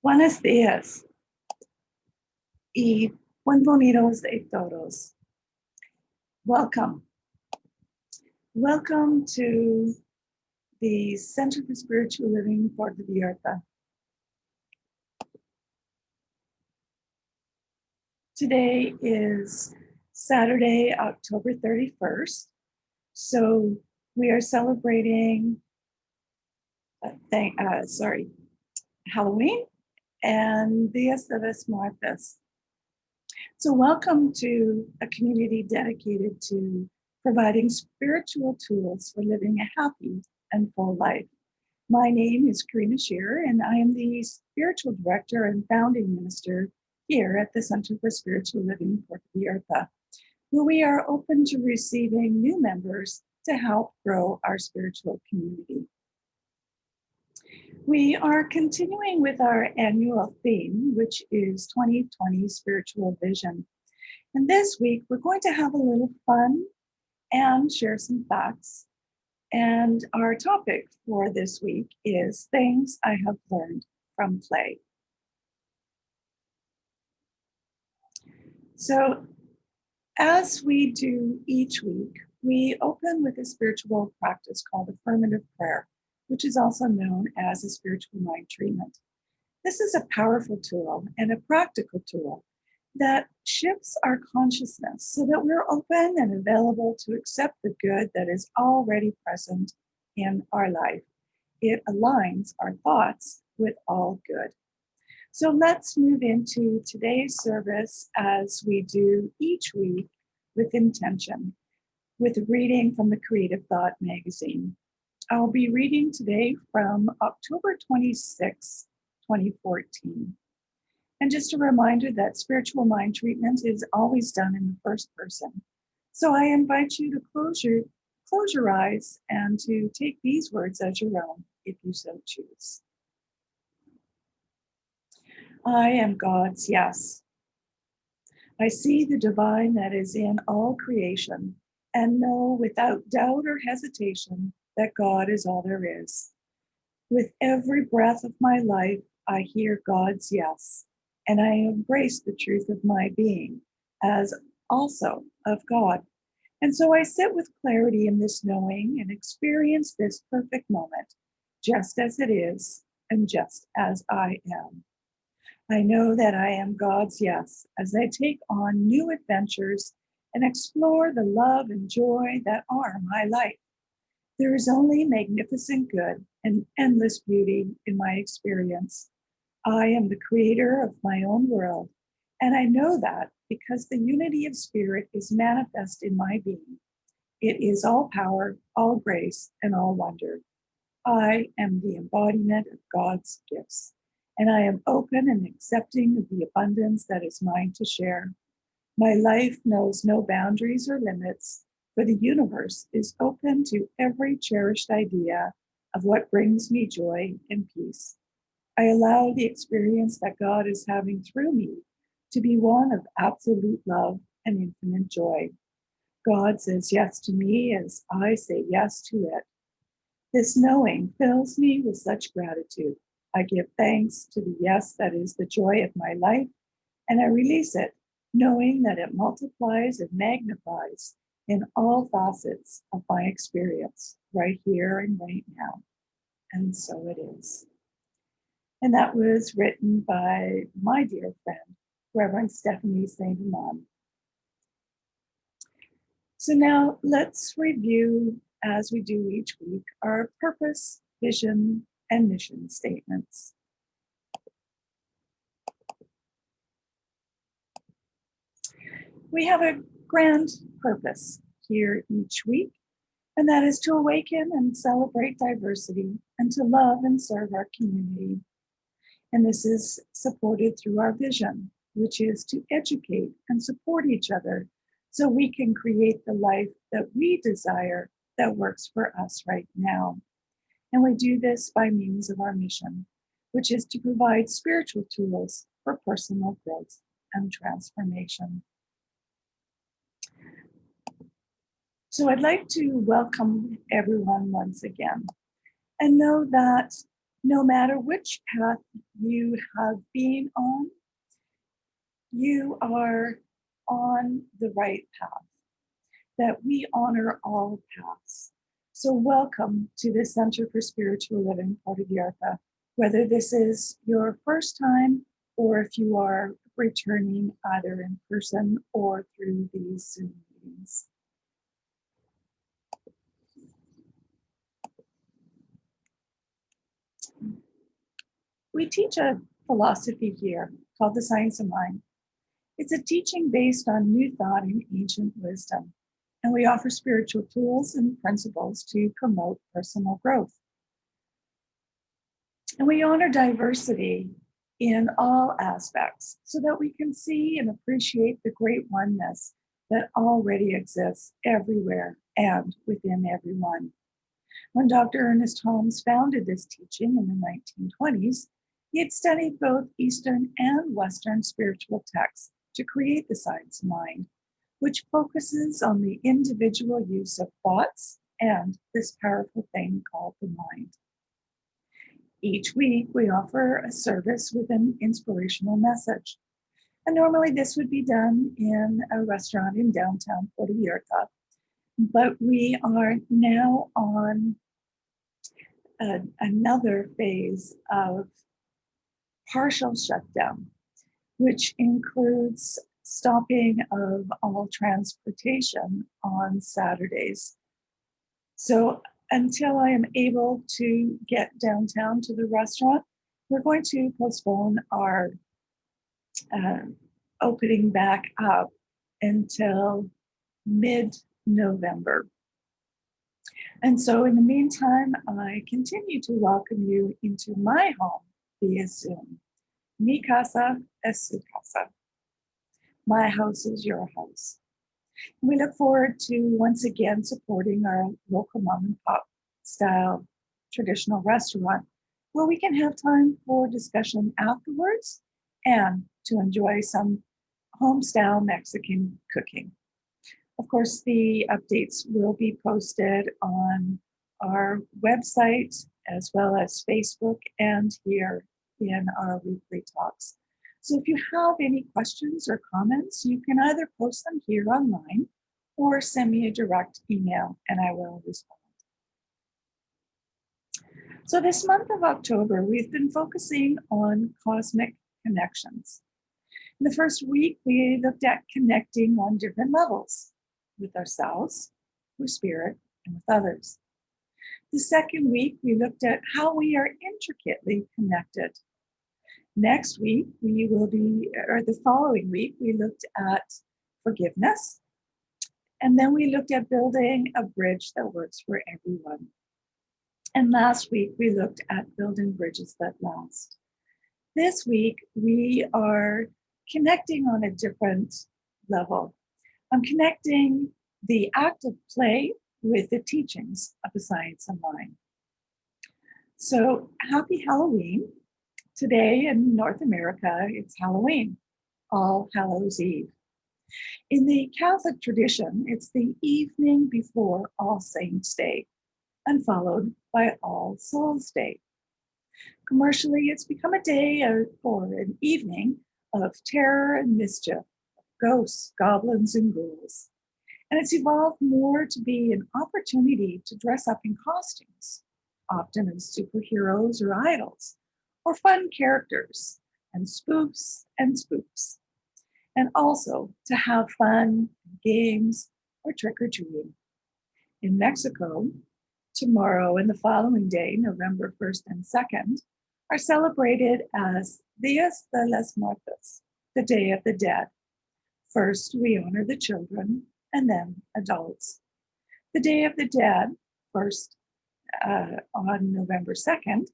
Buenos días y bienvenidos a todos. Welcome. Welcome to the Center for Spiritual Living Puerto Vallarta. Today is Saturday, October 31st. So we are celebrating Halloween and Días de los Muertos. So welcome to a community dedicated to providing spiritual tools for living a happy and full life. My name is Karina Shearer, and I am the spiritual director and founding minister here at the Center for Spiritual Living Puerto Vallarta, where we are open to receiving new members to help grow our spiritual community. We are continuing with our annual theme, which is 2020 Spiritual Vision. And this week, we're going to have a little fun and share some facts. And our topic for this week is things I have learned from play. So as we do each week, we open with a spiritual practice called affirmative prayer, which is also known as a spiritual mind treatment. This is a powerful tool and a practical tool that shifts our consciousness so that we're open and available to accept the good that is already present in our life. It aligns our thoughts with all good. So let's move into today's service as we do each week with intention, with a reading from the Creative Thought magazine. I'll be reading today from October 26, 2014. And just a reminder that spiritual mind treatment is always done in the first person. So I invite you to close your eyes and to take these words as your own, if you so choose. I am God's yes. I see the divine that is in all creation and know without doubt or hesitation that God is all there is. With every breath of my life, I hear God's yes, and I embrace the truth of my being as also of God. And so I sit with clarity in this knowing and experience this perfect moment, just as it is and just as I am. I know that I am God's yes as I take on new adventures and explore the love and joy that are my life. There is only magnificent good and endless beauty in my experience. I am the creator of my own world, and I know that because the unity of spirit is manifest in my being. It is all power, all grace, and all wonder. I am the embodiment of God's gifts, and I am open and accepting of the abundance that is mine to share. My life knows no boundaries or limits, for the universe is open to every cherished idea of what brings me joy and peace. I allow the experience that God is having through me to be one of absolute love and infinite joy. God says yes to me as I say yes to it. This knowing fills me with such gratitude. I give thanks to the yes that is the joy of my life, and I release it, knowing that it multiplies and magnifies in all facets of my experience, right here and right now. And so it is. And that was written by my dear friend, Reverend Stephanie St. Amand. So now let's review, as we do each week, our purpose, vision, and mission statements. We have a grand purpose here each week, and that is to awaken and celebrate diversity and to love and serve our community. And this is supported through our vision, which is to educate and support each other so we can create the life that we desire that works for us right now. And we do this by means of our mission, which is to provide spiritual tools for personal growth and transformation. So I'd like to welcome everyone once again and know that No matter which path you have been on, you are on the right path, that we honor all paths. So welcome to the Center for Spiritual Living Puerto Vallarta, whether this is your first time or if you are returning either in person or through these Zoom meetings. We teach a philosophy here called the Science of Mind. It's a teaching based on new thought and ancient wisdom, and we offer spiritual tools and principles to promote personal growth. And we honor diversity in all aspects so that we can see and appreciate the great oneness that already exists everywhere and within everyone. When Dr. Ernest Holmes founded this teaching in the 1920s, he had studied both Eastern and Western spiritual texts to create the Science of Mind, which focuses on the individual use of thoughts and this powerful thing called the mind. Each week, we offer a service with an inspirational message. And normally this would be done in a restaurant in downtown Puerto Vallarta, but we are now on another phase of partial shutdown, which includes stopping of all transportation on Saturdays. So until I am able to get downtown to the restaurant, we're going to postpone our opening back up until mid-November. And so in the meantime, I continue to welcome you into my home via Zoom. Mi casa es su casa. My house is your house. We look forward to once again supporting our local mom and pop style traditional restaurant where we can have time for discussion afterwards and to enjoy some home style Mexican cooking. Of course, the updates will be posted on our website as well as Facebook and here in our weekly talks. So if you have any questions or comments, you can either post them here online or send me a direct email and I will respond. So this month of October, we've been focusing on cosmic connections. In the first week, we looked at connecting on different levels with ourselves, with spirit, and with others. The second week, we looked at how we are intricately connected. Next week, the following week, we looked at forgiveness. And then we looked at building a bridge that works for everyone. And last week, we looked at building bridges that last. This week, we are connecting on a different level. I'm connecting the act of play with the teachings of the Science of Mind. So happy Halloween. Today in North America, it's Halloween, All Hallows Eve. In the Catholic tradition, it's the evening before All Saints' Day and followed by All Souls' Day. Commercially, it's become a day or an evening of terror and mischief, ghosts, goblins, and ghouls. And it's evolved more to be an opportunity to dress up in costumes, often as superheroes or idols, or fun characters, and spoofs and spooks. And also to have fun, games, or trick-or-treating. In Mexico, tomorrow and the following day, November 1st and 2nd, are celebrated as Días de los Muertos, the Day of the Dead. First, we honor the children and then adults. The Day of the Dead, first on November 2nd,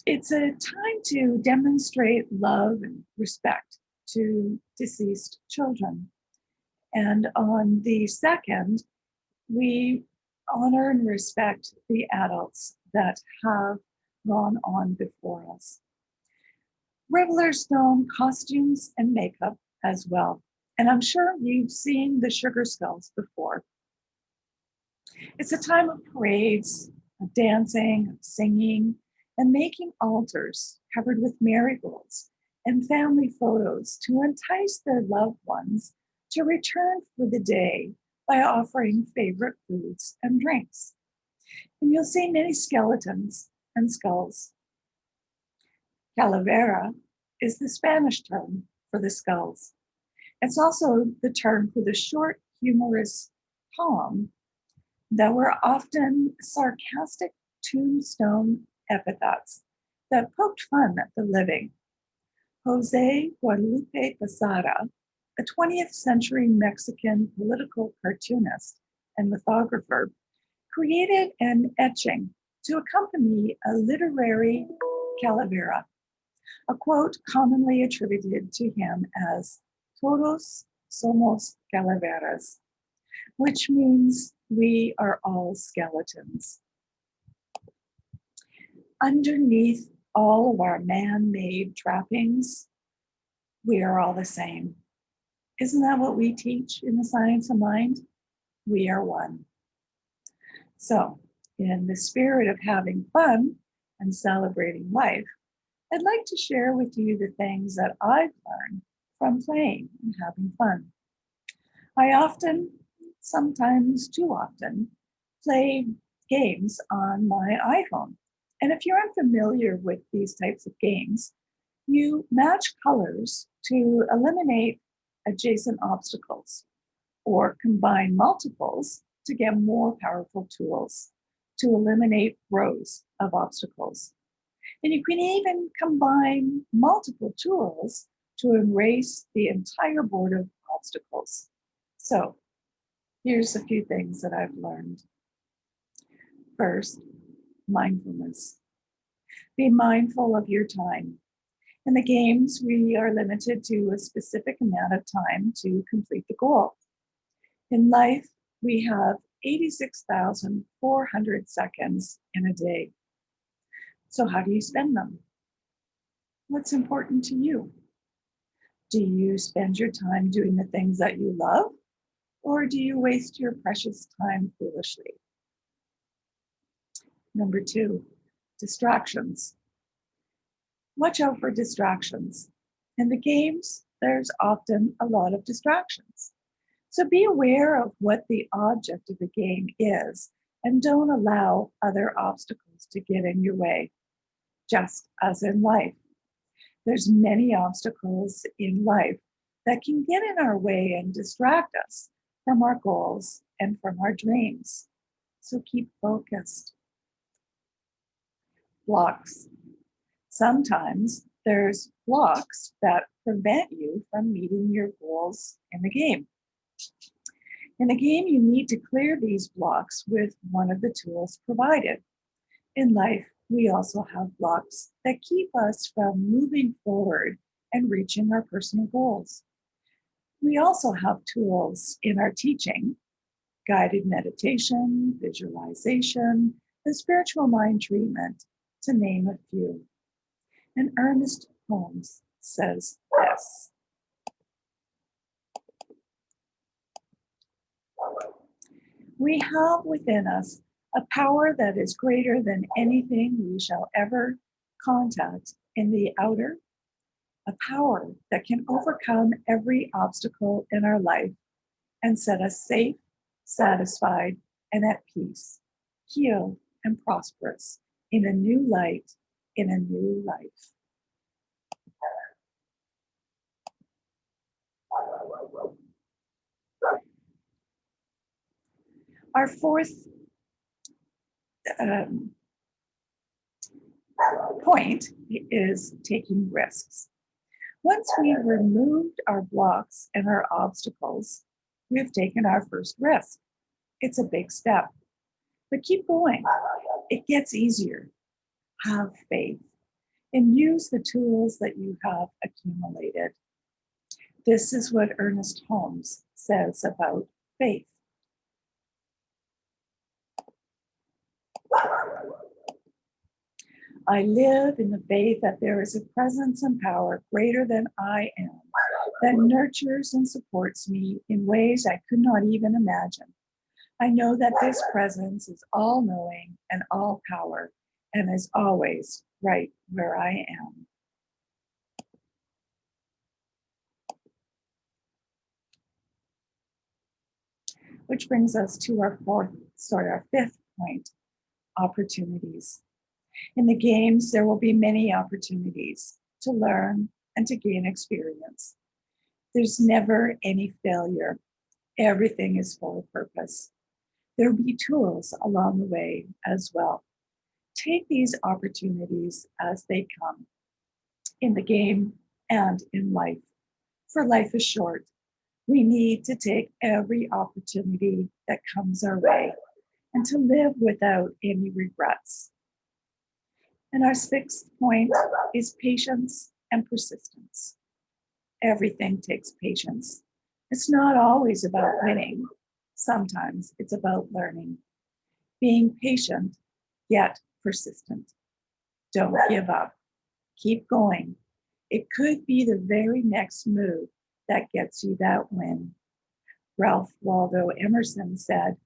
it's a time to demonstrate love and respect to deceased children. And on the 2nd, we honor and respect the adults that have gone on before us. Revelers don costumes and makeup as well. And I'm sure you've seen the sugar skulls before. It's a time of parades, of dancing, of singing, and making altars covered with marigolds and family photos to entice their loved ones to return for the day by offering favorite foods and drinks. And you'll see many skeletons and skulls. Calavera is the Spanish term for the skulls. It's also the term for the short, humorous poem that were often sarcastic tombstone epithets that poked fun at the living. Jose Guadalupe Posada, a 20th century Mexican political cartoonist and mythographer, created an etching to accompany a literary calavera, a quote commonly attributed to him as "Todos somos calaveras," which means we are all skeletons. Underneath all of our man-made trappings, we are all the same. Isn't that what we teach in the Science of Mind? We are one. So, in the spirit of having fun and celebrating life, I'd like to share with you the things that I've learned from playing and having fun. I often, sometimes too often, play games on my iPhone. And if you're unfamiliar with these types of games, you match colors to eliminate adjacent obstacles or combine multiples to get more powerful tools to eliminate rows of obstacles. And you can even combine multiple tools to erase the entire board of obstacles. So here's a few things that I've learned. First, mindfulness. Be mindful of your time. In the games, we are limited to a specific amount of time to complete the goal. In life, we have 86,400 seconds in a day. So how do you spend them? What's important to you? Do you spend your time doing the things that you love, or do you waste your precious time foolishly? Number 2, distractions. Watch out for distractions. In the games, there's often a lot of distractions. So be aware of what the object of the game is and don't allow other obstacles to get in your way, just as in life. There's many obstacles in life that can get in our way and distract us from our goals and from our dreams. So keep focused. Blocks. Sometimes there's blocks that prevent you from meeting your goals in the game. In the game, you need to clear these blocks with one of the tools provided. In life, we also have blocks that keep us from moving forward and reaching our personal goals. We also have tools in our teaching, guided meditation, visualization, and spiritual mind treatment, to name a few. And Ernest Holmes says this: we have within us a power that is greater than anything we shall ever contact in the outer, a power that can overcome every obstacle in our life and set us safe, satisfied, and at peace, healed and prosperous in a new light, in a new life. Our fourth point is taking risks. Once we've removed our blocks and our obstacles, we've taken our first risk. It's a big step, but keep going. It gets easier. Have faith and use the tools that you have accumulated. This is what Ernest Holmes says about faith. I live in the faith that there is a presence and power greater than I am, that nurtures and supports me in ways I could not even imagine. I know that this presence is all-knowing and all-power, and is always right where I am. Which brings us to our fifth point, opportunities. In the games, there will be many opportunities to learn and to gain experience. There's never any failure. Everything is full of purpose. There will be tools along the way as well. Take these opportunities as they come in the game and in life. For life is short. We need to take every opportunity that comes our way and to live without any regrets. And our sixth point is patience and persistence. Everything takes patience. It's not always about winning. Sometimes it's about learning. Being patient, yet persistent. Don't give up. Keep going. It could be the very next move that gets you that win. Ralph Waldo Emerson said,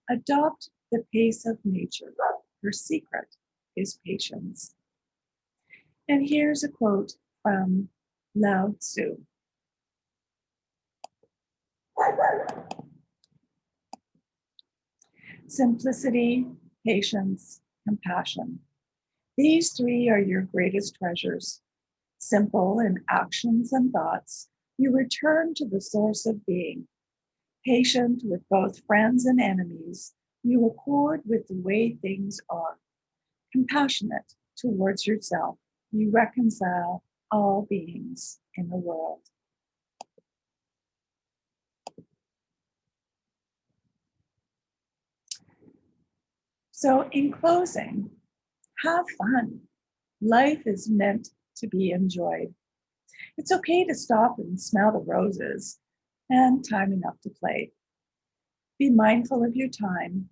"Adopt the pace of nature. Her secret is patience." And here's a quote from Lao Tzu. Simplicity, patience, compassion. These three are your greatest treasures. Simple in actions and thoughts, you return to the source of being. Patient with both friends and enemies, you accord with the way things are. Compassionate towards yourself, you reconcile all beings in the world. So, in closing, have fun. Life is meant to be enjoyed. It's okay to stop and smell the roses, and time enough to play. Be mindful of your time.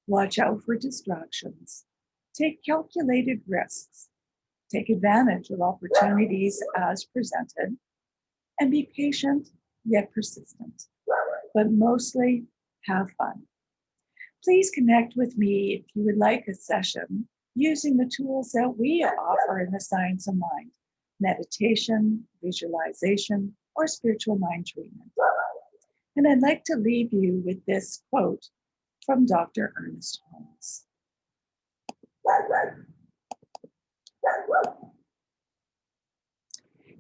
Watch out for distractions. Take calculated risks. Take advantage of opportunities as presented. And be patient yet persistent. But mostly, have fun. Please connect with me if you would like a session using the tools that we offer in the Science of Mind: meditation, visualization, or spiritual mind treatment. And I'd like to leave you with this quote from Dr. Ernest Holmes.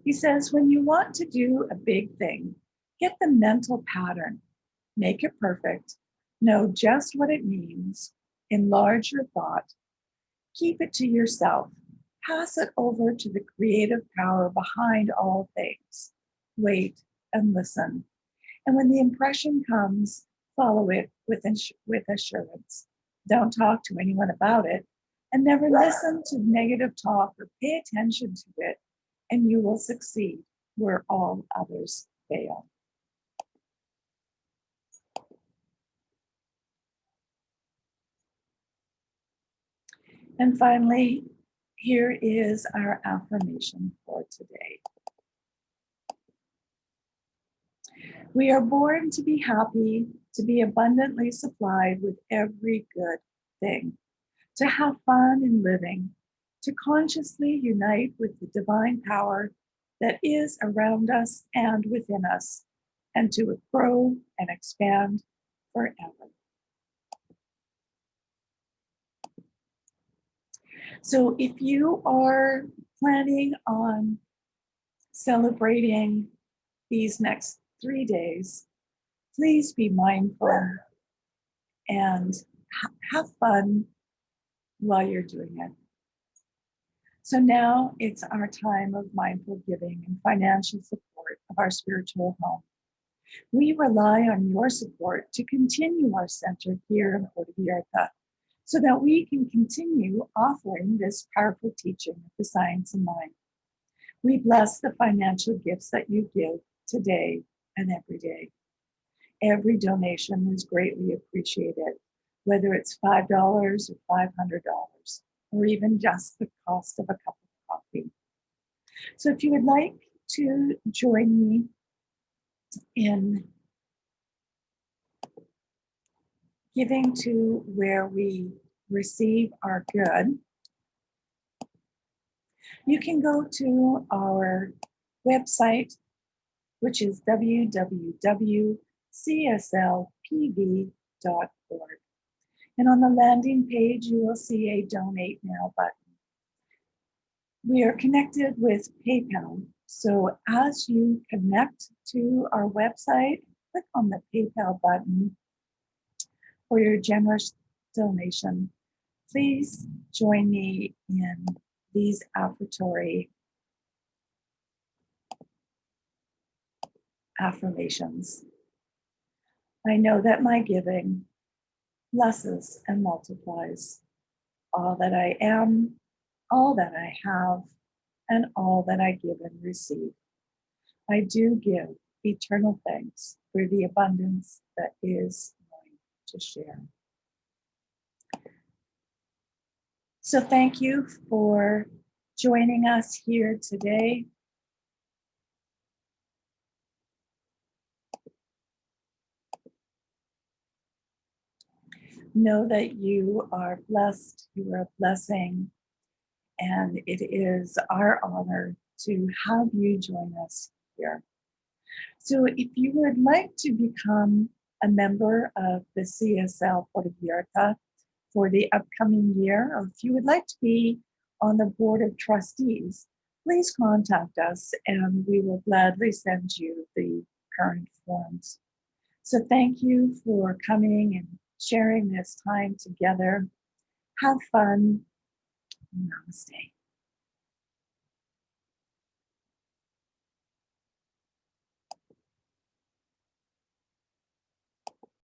He says, when you want to do a big thing, get the mental pattern, make it perfect, know just what it means, enlarge your thought, keep it to yourself, pass it over to the creative power behind all things, wait and listen. And when the impression comes, follow it with assurance. Don't talk to anyone about it, and never listen to negative talk or pay attention to it, and you will succeed where all others fail. And finally, here is our affirmation for today. We are born to be happy, to be abundantly supplied with every good thing, to have fun in living, to consciously unite with the divine power that is around us and within us, and to grow and expand forever. So if you are planning on celebrating these next 3 days, please be mindful and have fun while you're doing it. So now it's our time of mindful giving and financial support of our spiritual home. We rely on your support to continue our center here in Puerto Vallarta so that we can continue offering this powerful teaching of the Science of Mind. We bless the financial gifts that you give today and every day. Every donation is greatly appreciated, whether it's $5 or $500, or even just the cost of a cup of coffee. So if you would like to join me in giving to where we receive our good, You can go to our website, which is www.cslpv.org. And on the landing page, you will see a Donate Now button. We are connected with PayPal. So as you connect to our website, click on the PayPal button for your generous donation. Please join me in these offertory affirmations. I know that my giving blesses and multiplies all that I am, all that I have, and all that I give and receive. I do give eternal thanks for the abundance that is mine to share. So thank you for joining us here today. Know that you are blessed, you are a blessing, and it is our honor to have you join us here. So if you would like to become a member of the CSL Puerto Vallarta for the upcoming year, or if you would like to be on the board of trustees, please contact us and we will gladly send you the current forms. So thank you for coming and sharing this time together. Have fun. Namaste.